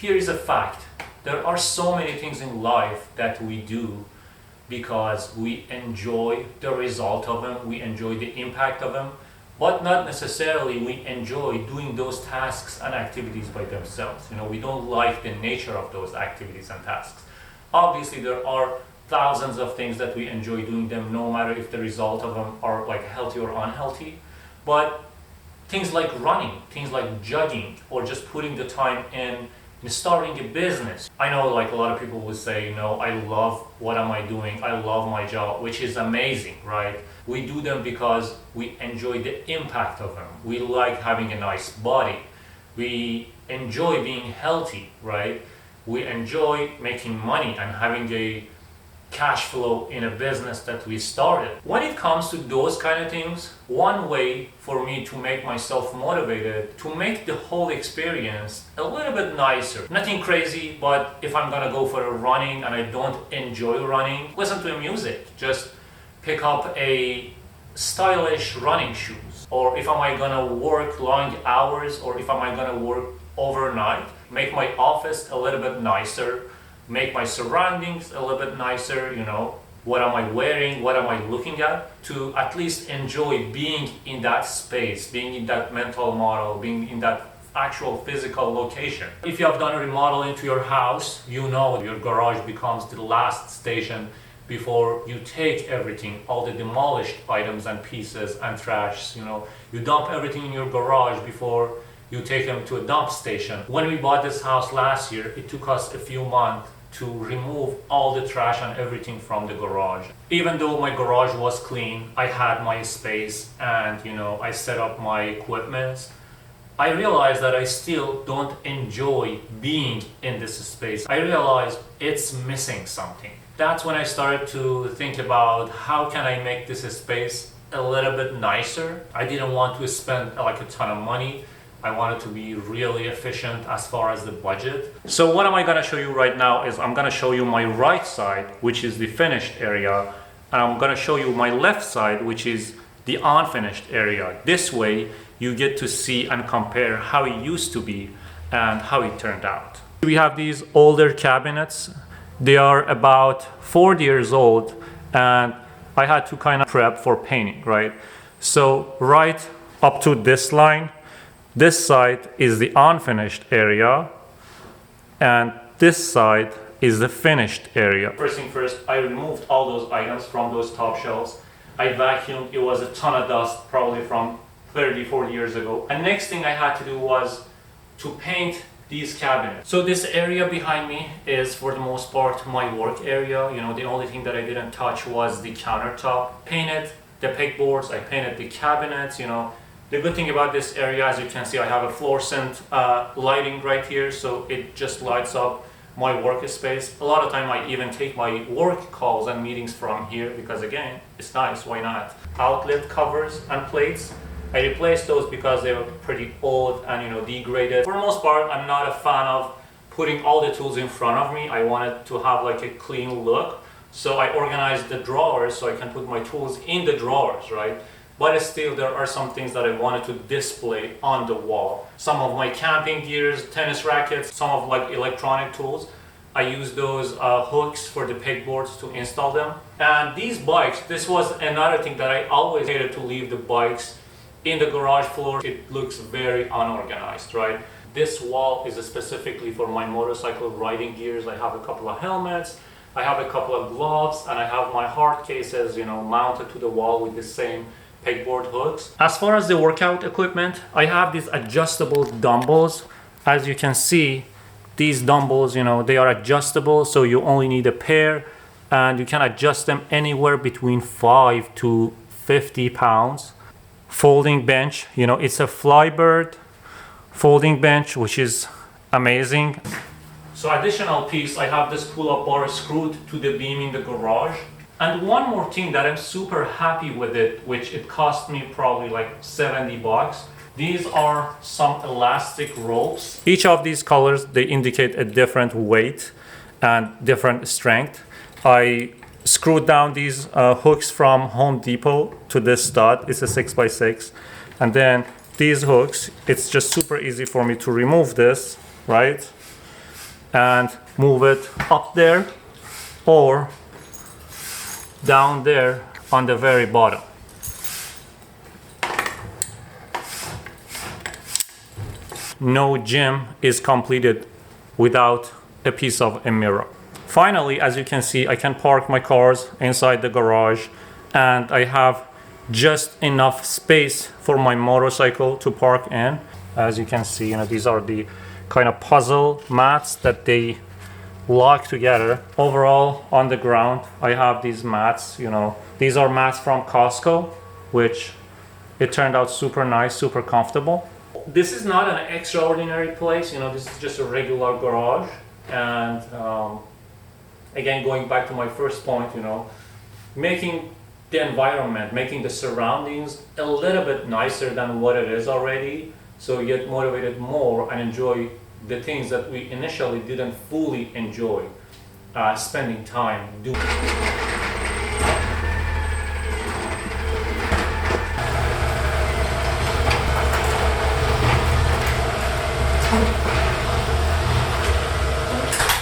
Here is a fact. There are so many things in life that we do because we enjoy the result of them, we enjoy the impact of them, but not necessarily we enjoy doing those tasks and activities by themselves. We don't like the nature of those activities and tasks. Obviously, there are thousands of things that we enjoy doing them, no matter if the result of them are like healthy or unhealthy. But things like running, things like jogging, or just putting the time in starting a business. I know like a lot of people would say, I love what am I doing? I love my job, which is amazing, right? We do them because we enjoy the impact of them. We like having a nice body. We enjoy being healthy, right? We enjoy making money and having a cash flow in a business that we started. When it comes to those kind of things, one way for me to make myself motivated to make the whole experience a little bit nicer. Nothing crazy, but if I'm gonna go for a running and I don't enjoy running, listen to music. Just pick up a stylish running shoes. Or if am I gonna work long hours, or if am I gonna work overnight, make my office a little bit nicer, make my surroundings a little bit nicer, what am I wearing, what am I looking at, to at least enjoy being in that space, being in that mental model, being in that actual physical location. If you have done a remodel into your house, your garage becomes the last station before you take everything, all the demolished items and pieces and trash, you dump everything in your garage before you take them to a dump station. When we bought this house last year, it took us a few months to remove all the trash and everything from the garage. Even though my garage was clean, I had my space and I set up my equipment, I realized that I still don't enjoy being in this space. I realized it's missing something. That's when I started to think about how can I make this space a little bit nicer. I didn't want to spend like a ton of money. I wanted to be really efficient as far as the budget. So what am I gonna show you right now is I'm gonna show you my right side, which is the finished area, and I'm gonna show you my left side, which is the unfinished area. This way you get to see and compare how it used to be and how it turned out. We have these older cabinets. They are about 40 years old and I had to kind of prep for painting, right? So right up to this line, this side is the unfinished area and this side is the finished area. First thing first, I removed all those items from those top shelves. I vacuumed. It was a ton of dust, probably from 30-40 years ago. And next thing I had to do was to paint these cabinets. So this area behind me is for the most part my work area. The only thing that I didn't touch was the countertop. Painted the pegboards, I painted the cabinets, The good thing about this area, as you can see, I have a fluorescent lighting right here, so it just lights up my workspace. A lot of time I even take my work calls and meetings from here because again, it's nice, why not? Outlet covers and plates, I replaced those because they were pretty old and degraded. For the most part, I'm not a fan of putting all the tools in front of me. I wanted to have like a clean look, so I organized the drawers so I can put my tools in the drawers, right? But still, there are some things that I wanted to display on the wall. Some of my camping gears, tennis rackets, some of like electronic tools. I use those hooks for the pegboards to install them. And these bikes, this was another thing that I always hated, to leave the bikes in the garage floor. It looks very unorganized, right? This wall is specifically for my motorcycle riding gears. I have a couple of helmets, I have a couple of gloves, and I have my hard cases, mounted to the wall with the same pegboard hooks. As far as the workout equipment, I have these adjustable dumbbells. As you can see, these dumbbells, they are adjustable, so you only need a pair and you can adjust them anywhere between 5 to 50 pounds. Folding bench, it's a Flybird folding bench, which is amazing. So additional piece, I have this pull-up bar screwed to the beam in the garage. And one more thing that I'm super happy with it, which it cost me probably like 70 bucks. These are some elastic ropes. Each of these colors, they indicate a different weight and different strength. I screwed down these hooks from Home Depot to this stud. It's a 6x6. And then these hooks, it's just super easy for me to remove this, right? and move it up there or down there on the very bottom. No gym is completed without a piece of a mirror. Finally, as you can see, I can park my cars inside the garage, and I have just enough space for my motorcycle to park in. As you can see, these are the kind of puzzle mats that they lock together. Overall, on the ground, I have these mats. These are mats from Costco, which it turned out super nice, super comfortable. This is not an extraordinary place. This is just a regular garage. And again, going back to my first point, making the environment, making the surroundings a little bit nicer than what it is already, so you get motivated more and enjoy the things that we initially didn't fully enjoy spending time doing.